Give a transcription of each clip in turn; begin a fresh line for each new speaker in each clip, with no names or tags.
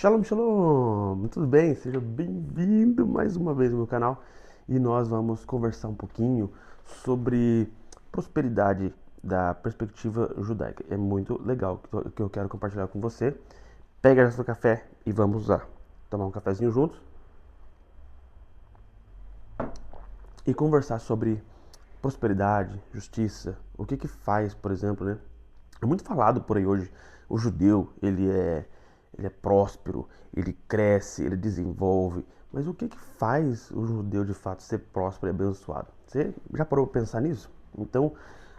Shalom, shalom! Tudo bem? Seja bem-vindo mais uma vez ao meu canal e nós vamos conversar um pouquinho sobre prosperidade da perspectiva judaica. É muito legal que eu quero compartilhar com você. Pega seu café e vamos lá tomar um cafezinho juntos e conversar sobre prosperidade, justiça, o que faz, por exemplo, né? É muito falado por aí hoje, o judeu, ele é próspero, ele cresce, ele desenvolve, mas o que faz o judeu de fato ser próspero e abençoado? Você já parou para pensar nisso? Então,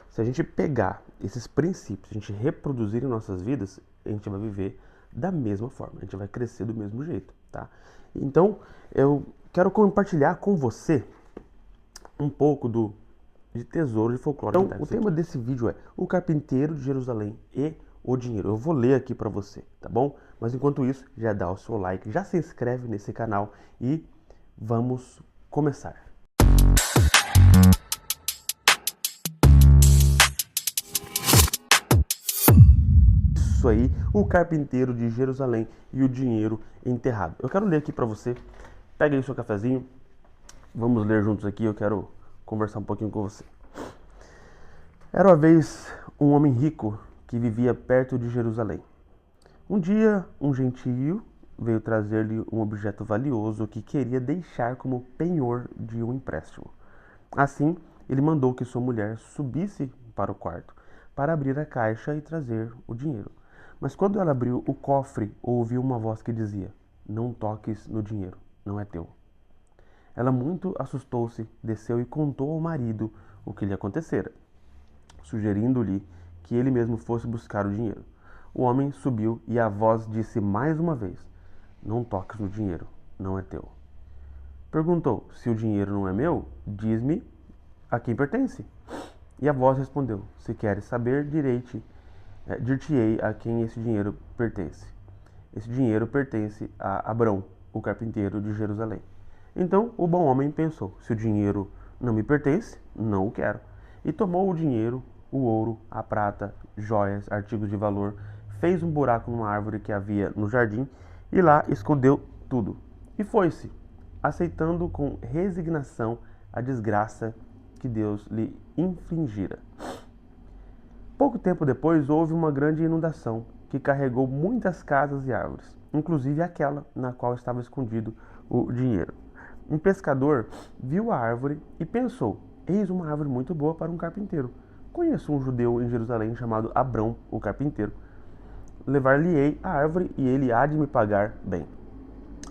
se a gente pegar esses princípios, a gente reproduzir em nossas vidas, a gente vai viver da mesma forma, a gente vai crescer do mesmo jeito, tá? Então, eu quero compartilhar com você um pouco de tesouro de folclore. Então, o tema desse vídeo é o carpinteiro de Jerusalém e o dinheiro. Eu vou ler aqui para você, tá bom? Mas enquanto isso, já dá o seu like, já se inscreve nesse canal e vamos começar. Isso aí, o carpinteiro de Jerusalém e o dinheiro enterrado. Eu quero ler aqui para você. Pega aí o seu cafezinho. Vamos ler juntos aqui, eu quero conversar um pouquinho com você. Era uma vez um homem rico que vivia perto de Jerusalém. Um dia, um gentio veio trazer-lhe um objeto valioso que queria deixar como penhor de um empréstimo. Assim, ele mandou que sua mulher subisse para o quarto para abrir a caixa e trazer o dinheiro. Mas quando ela abriu o cofre, ouviu uma voz que dizia: "Não toques no dinheiro, não é teu." Ela muito assustou-se, desceu e contou ao marido o que lhe acontecera, sugerindo-lhe que ele mesmo fosse buscar o dinheiro. O homem subiu e a voz disse mais uma vez: "Não toques no dinheiro, não é teu." Perguntou: "Se o dinheiro não é meu, diz-me a quem pertence." E a voz respondeu: "Se queres saber, dir-te-ei a quem esse dinheiro pertence. Esse dinheiro pertence a Abrão, o carpinteiro de Jerusalém." Então o bom homem pensou: "Se o dinheiro não me pertence, não o quero." E tomou o dinheiro, o ouro, a prata, joias, artigos de valor, fez um buraco numa árvore que havia no jardim e lá escondeu tudo. E foi-se, aceitando com resignação a desgraça que Deus lhe infligira. Pouco tempo depois houve uma grande inundação que carregou muitas casas e árvores, inclusive aquela na qual estava escondido o dinheiro. Um pescador viu a árvore e pensou: "Eis uma árvore muito boa para um carpinteiro. Conheço um judeu em Jerusalém chamado Abrão, o carpinteiro. Levar-lhe-ei a árvore e ele há de me pagar bem."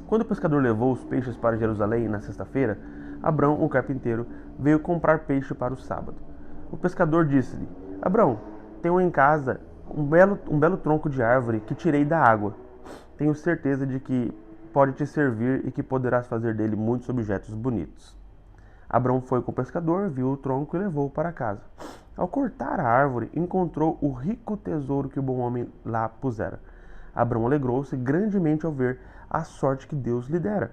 Quando o pescador levou os peixes para Jerusalém na sexta-feira, Abrão, o carpinteiro, veio comprar peixe para o sábado. O pescador disse-lhe: "Abrão, tenho em casa um belo tronco de árvore que tirei da água. Tenho certeza de que pode te servir e que poderás fazer dele muitos objetos bonitos." Abrão foi com o pescador, viu o tronco e levou-o para casa. Ao cortar a árvore, encontrou o rico tesouro que o bom homem lá pusera. Abrão alegrou-se grandemente ao ver a sorte que Deus lhe dera.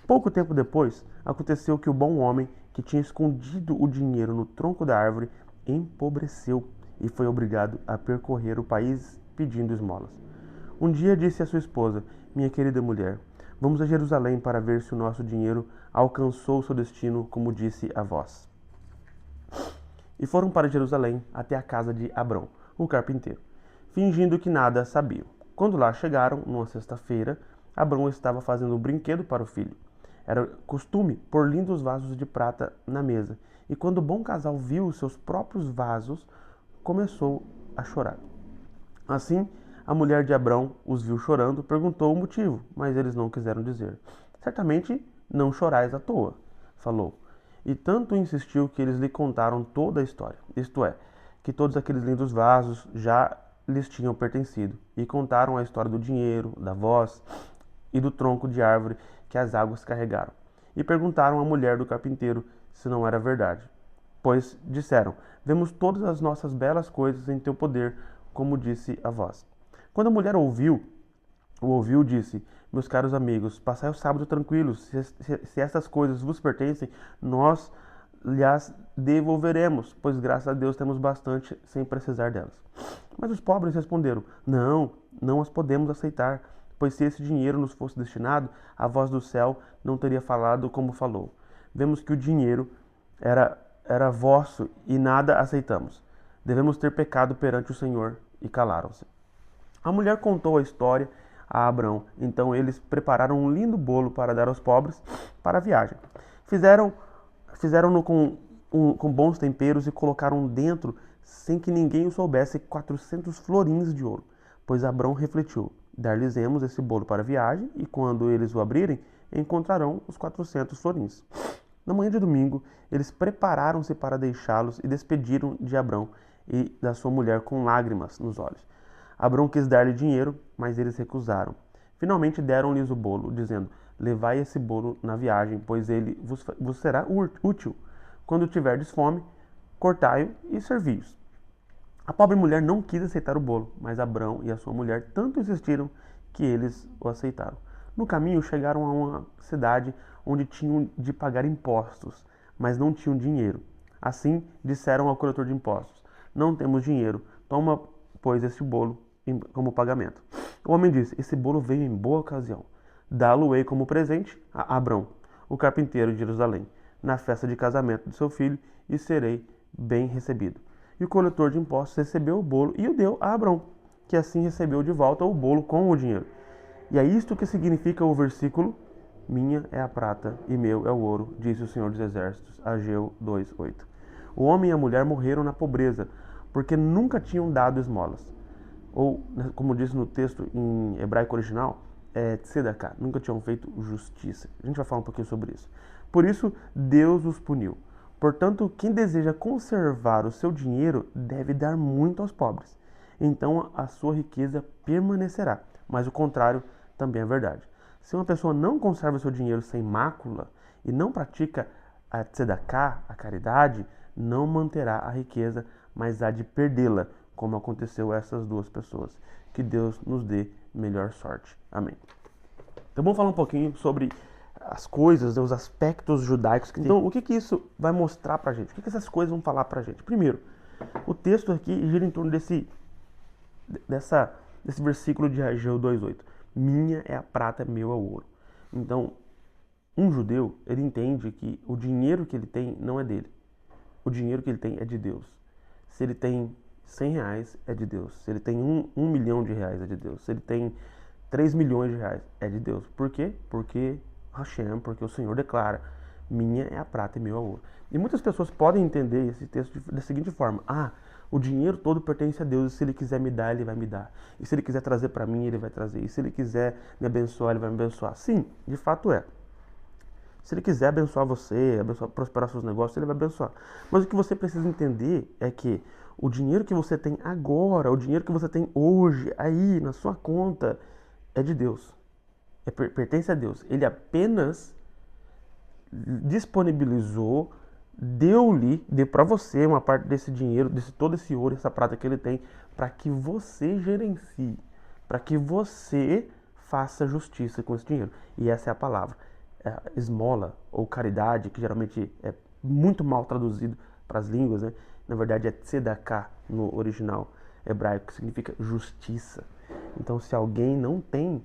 Pouco tempo depois, aconteceu que o bom homem, que tinha escondido o dinheiro no tronco da árvore, empobreceu e foi obrigado a percorrer o país pedindo esmolas. Um dia disse à sua esposa: "Minha querida mulher, vamos a Jerusalém para ver se o nosso dinheiro alcançou seu destino, como disse a vós." E foram para Jerusalém até a casa de Abrão, o carpinteiro, fingindo que nada sabiam. Quando lá chegaram, numa sexta-feira, Abrão estava fazendo um brinquedo para o filho. Era costume pôr lindos vasos de prata na mesa, e quando o bom casal viu os seus próprios vasos, começou a chorar. Assim, a mulher de Abrão os viu chorando, perguntou o motivo, mas eles não quiseram dizer. "Certamente não chorais à toa", falou. E tanto insistiu que eles lhe contaram toda a história, isto é, que todos aqueles lindos vasos já lhes tinham pertencido, e contaram a história do dinheiro, da voz e do tronco de árvore que as águas carregaram. E perguntaram à mulher do carpinteiro se não era verdade. Pois disseram: "Vemos todas as nossas belas coisas em teu poder, como disse a voz." Quando a mulher ouviu, disse: "Meus caros amigos, passai o sábado tranquilos. Se estas coisas vos pertencem, nós lhes devolveremos, pois graças a Deus temos bastante sem precisar delas." Mas os pobres responderam: "Não, não as podemos aceitar, pois se esse dinheiro nos fosse destinado, a voz do céu não teria falado como falou. Vemos que o dinheiro era vosso e nada aceitamos. Devemos ter pecado perante o Senhor, e calaram-se. A mulher contou a história a Abrão. Então eles prepararam um lindo bolo para dar aos pobres para a viagem. Fizeram-no com bons temperos e colocaram dentro, sem que ninguém o soubesse, 400 florins de ouro. Pois Abrão refletiu: dar-lhes-emos esse bolo para a viagem, e quando eles o abrirem, encontrarão os 400 florins. Na manhã de domingo, eles prepararam-se para deixá-los e despediram de Abrão e da sua mulher com lágrimas nos olhos. Abrão quis dar-lhe dinheiro, mas eles recusaram. Finalmente deram-lhes o bolo, dizendo: levai esse bolo na viagem, pois ele vos será útil. Quando tiverdes fome, cortai-o e servi-os. A pobre mulher não quis aceitar o bolo, mas Abrão e a sua mulher tanto insistiram que eles o aceitaram. No caminho, chegaram a uma cidade onde tinham de pagar impostos, mas não tinham dinheiro. Assim, disseram ao coletor de impostos: não temos dinheiro, toma, pois, este bolo como pagamento. O homem disse: esse bolo veio em boa ocasião. Dá-lo-ei como presente a Abrão, o carpinteiro de Jerusalém, na festa de casamento de seu filho, e serei bem recebido. E o coletor de impostos recebeu o bolo e o deu a Abrão, que assim recebeu de volta o bolo com o dinheiro. E é isto que significa o versículo: minha é a prata e meu é o ouro, disse o Senhor dos Exércitos, Ageu 2:8. O homem e a mulher morreram na pobreza, porque nunca tinham dado esmolas. Ou, como diz no texto em hebraico original, tzedakah, nunca tinham feito justiça. A gente vai falar um pouquinho sobre isso. Por isso, Deus os puniu. Portanto, quem deseja conservar o seu dinheiro deve dar muito aos pobres. Então a sua riqueza permanecerá. Mas o contrário também é verdade. Se uma pessoa não conserva o seu dinheiro sem mácula e não pratica a tzedakah, a caridade, não manterá a riqueza, mas há de perdê-la, como aconteceu a essas duas pessoas. Que Deus nos dê melhor sorte. Amém. Então vamos falar um pouquinho sobre as coisas, os aspectos judaicos. Então, o que isso vai mostrar pra gente? O que essas coisas vão falar pra gente? Primeiro, o texto aqui gira em torno desse versículo de Ageu 2:8. Minha é a prata, meu é o ouro. Então, um judeu, ele entende que o dinheiro que ele tem não é dele. O dinheiro que ele tem é de Deus. Se ele tem 100 reais, é de Deus. Se ele tem um milhão de reais, é de Deus. Se ele tem 3 milhões de reais, é de Deus. Por quê? Porque Hashem, porque o Senhor declara: minha é a prata e meu é o ouro. E muitas pessoas podem entender esse texto da seguinte forma: o dinheiro todo pertence a Deus, e se Ele quiser me dar, Ele vai me dar. E se Ele quiser trazer para mim, Ele vai trazer. E se Ele quiser me abençoar, Ele vai me abençoar. Sim, de fato é. Se Ele quiser abençoar você, prosperar seus negócios, Ele vai abençoar. Mas o que você precisa entender é que o dinheiro que você tem agora, o dinheiro que você tem hoje, aí na sua conta, é de Deus. Pertence a Deus. Ele apenas disponibilizou, deu para você uma parte desse dinheiro, todo esse ouro, essa prata que ele tem, para que você gerencie, para que você faça justiça com esse dinheiro. E essa é a palavra. Esmola ou caridade, que geralmente é muito mal traduzido para as línguas, né? Na verdade é tzedakah no original hebraico, que significa justiça. Então, se alguém não tem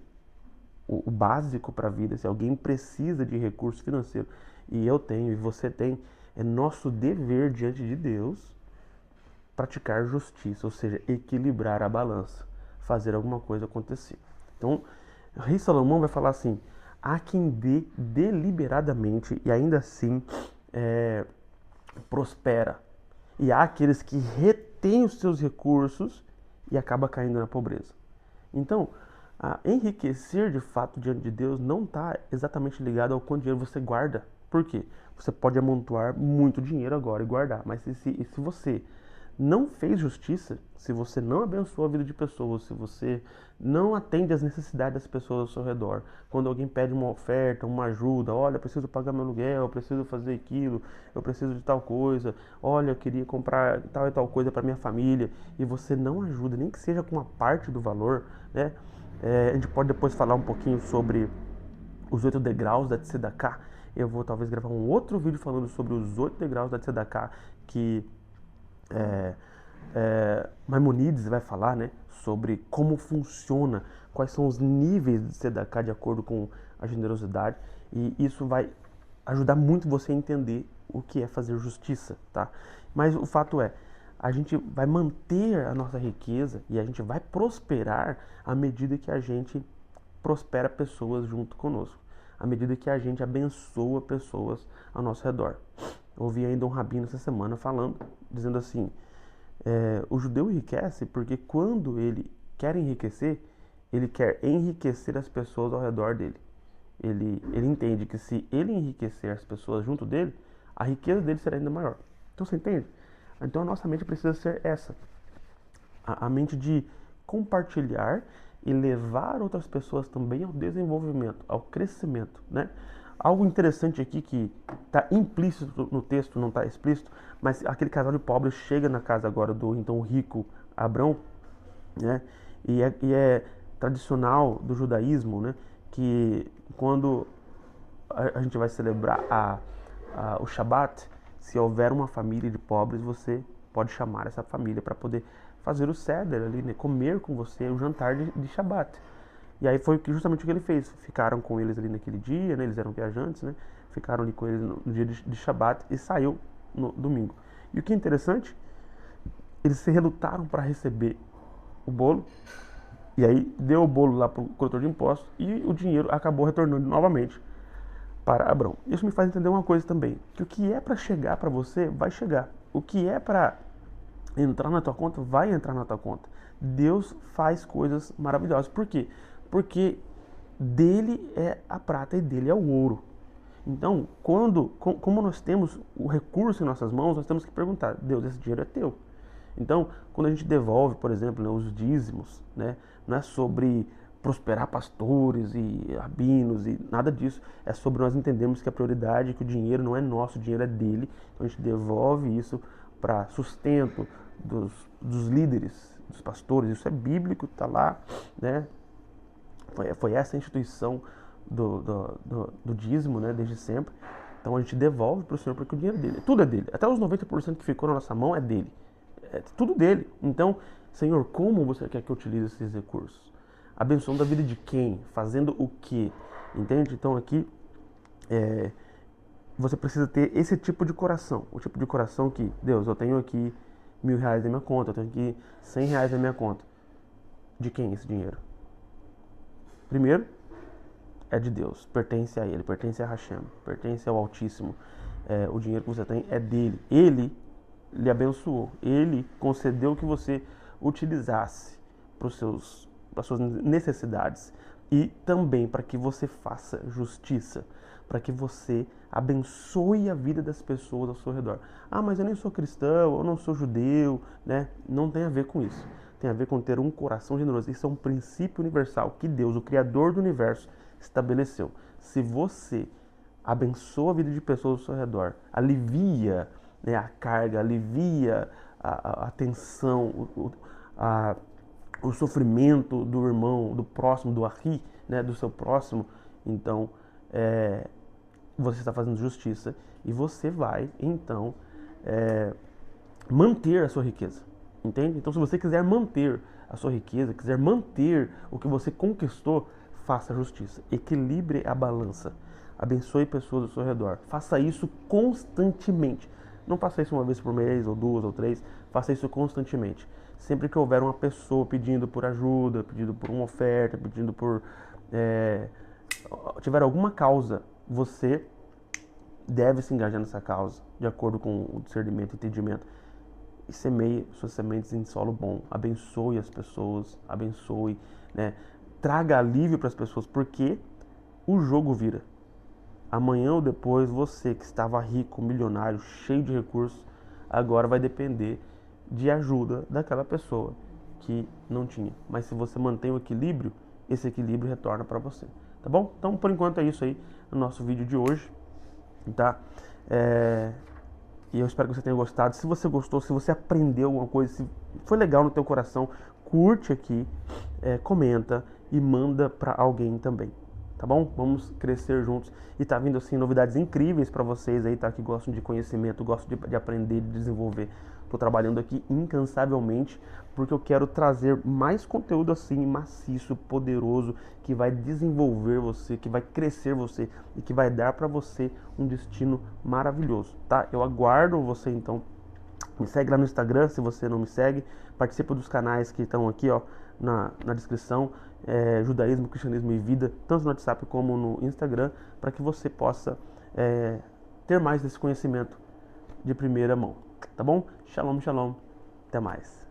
o básico para a vida, se alguém precisa de recurso financeiro, e eu tenho, e você tem, é nosso dever diante de Deus praticar justiça, ou seja, equilibrar a balança, fazer alguma coisa acontecer. Então, o rei Salomão vai falar assim: há quem dê deliberadamente e ainda assim prospera, e há aqueles que retêm os seus recursos e acaba caindo na pobreza. Então, enriquecer de fato diante de Deus não está exatamente ligado ao quanto dinheiro você guarda. Por quê? Você pode amontoar muito dinheiro agora e guardar, mas se você não fez justiça, se você não abençoa a vida de pessoas, se você não atende às necessidades das pessoas ao seu redor, quando alguém pede uma oferta, uma ajuda: olha, eu preciso pagar meu aluguel, eu preciso fazer aquilo, eu preciso de tal coisa, olha, eu queria comprar tal e tal coisa para minha família, e você não ajuda, nem que seja com uma parte do valor, né? A gente pode depois falar um pouquinho sobre os 8 degraus da tzedakah. Eu vou talvez gravar um outro vídeo falando sobre os 8 degraus da tzedakah, que Maimonides vai falar, né, sobre como funciona, quais são os níveis de tzedakah de acordo com a generosidade, e isso vai ajudar muito você a entender o que é fazer justiça, tá? Mas o fato é, a gente vai manter a nossa riqueza e a gente vai prosperar à medida que a gente prospera pessoas junto conosco, à medida que a gente abençoa pessoas ao nosso redor. Eu ouvi ainda um rabino essa semana falando, dizendo assim, o judeu enriquece porque quando ele quer enriquecer, ele quer enriquecer as pessoas ao redor dele. Ele entende que se ele enriquecer as pessoas junto dele, a riqueza dele será ainda maior. Então você entende? Então a nossa mente precisa ser essa. A mente de compartilhar e levar outras pessoas também ao desenvolvimento, ao crescimento, né? Algo interessante aqui que está implícito no texto, não está explícito, mas aquele casal de pobres chega na casa agora do então rico Abrão, né? E é tradicional do judaísmo, né? Que quando a gente vai celebrar o Shabat, se houver uma família de pobres, você pode chamar essa família para poder fazer o seder ali, né? Comer com você o jantar de Shabat. E aí foi justamente o que ele fez. Ficaram com eles ali naquele dia, né? Eles eram viajantes, né? Ficaram ali com eles no dia de Shabat e saiu no domingo. E o que é interessante, eles se relutaram para receber o bolo. E aí deu o bolo lá para o coletor de impostos e o dinheiro acabou retornando novamente para Abrão. Isso me faz entender uma coisa também, que o que é para chegar para você, vai chegar. O que é para entrar na tua conta, vai entrar na tua conta. Deus faz coisas maravilhosas. Por quê? Porque dele é a prata e dele é o ouro. Então, como nós temos o recurso em nossas mãos, nós temos que perguntar, Deus, esse dinheiro é teu. Então, quando a gente devolve, por exemplo, né, os dízimos, né, não é sobre prosperar pastores e rabinos e nada disso. É sobre nós entendermos que a prioridade, que o dinheiro não é nosso, o dinheiro é dele. Então a gente devolve isso para sustento dos líderes, dos pastores. Isso é bíblico, está lá, né? Foi essa a instituição do dízimo, né, desde sempre. Então a gente devolve para o Senhor porque o dinheiro é dele. Tudo é dele. Até os 90% que ficou na nossa mão é dele. É tudo dele. Então, Senhor, como você quer que eu utilize esses recursos? Abençoando a vida de quem? Fazendo o quê? Entende? Então aqui você precisa ter esse tipo de coração. O tipo de coração que, Deus, eu tenho aqui R$ 1.000 na minha conta, eu tenho aqui R$ 100 na minha conta. De quem é esse dinheiro? Primeiro, é de Deus, pertence a Ele, pertence a Hashem, pertence ao Altíssimo. O dinheiro que você tem é dele. Ele lhe abençoou, Ele concedeu que você utilizasse para as suas necessidades e também para que você faça justiça, para que você abençoe a vida das pessoas ao seu redor. Ah, mas eu nem sou cristão, eu não sou judeu, né? Não tem a ver com isso. Tem a ver com ter um coração generoso. Isso é um princípio universal que Deus, o Criador do universo, estabeleceu. Se você abençoa a vida de pessoas ao seu redor, alivia, né, a carga, alivia a tensão, o sofrimento do irmão, do próximo, do ahi, né, do seu próximo, então você está fazendo justiça e você vai, então, manter a sua riqueza. Entende? Então, se você quiser manter a sua riqueza, quiser manter o que você conquistou, faça justiça. Equilibre a balança. Abençoe pessoas ao seu redor. Faça isso constantemente. Não faça isso uma vez por mês, ou duas, ou três. Faça isso constantemente. Sempre que houver uma pessoa pedindo por ajuda, pedindo por uma oferta, pedindo por... tiver alguma causa, você deve se engajar nessa causa, de acordo com o discernimento e entendimento. E semeie suas sementes em solo bom. Abençoe as pessoas, abençoe, né? Traga alívio para as pessoas, porque o jogo vira. Amanhã ou depois, você que estava rico, milionário, cheio de recursos, agora vai depender de ajuda daquela pessoa que não tinha. Mas se você mantém o equilíbrio, esse equilíbrio retorna para você. Tá bom? Então, por enquanto é isso aí no nosso vídeo de hoje, tá? E eu espero que você tenha gostado. Se você gostou, se você aprendeu alguma coisa, se foi legal no teu coração, curte aqui, comenta e manda para alguém também. tá bom? Vamos crescer juntos. E tá vindo assim novidades incríveis para vocês aí, tá? Que gostam de conhecimento, gostam de aprender, de desenvolver. Tô trabalhando aqui incansavelmente porque eu quero trazer mais conteúdo assim maciço, poderoso, que vai desenvolver você, que vai crescer você e que vai dar para você um destino maravilhoso, tá? Eu aguardo você então. Me segue lá no Instagram se você não me segue. Participa dos canais que estão aqui, ó, na descrição. Judaísmo, Cristianismo e Vida, tanto no WhatsApp como no Instagram, para que você possa ter mais desse conhecimento de primeira mão. Tá bom? Shalom, shalom. Até mais.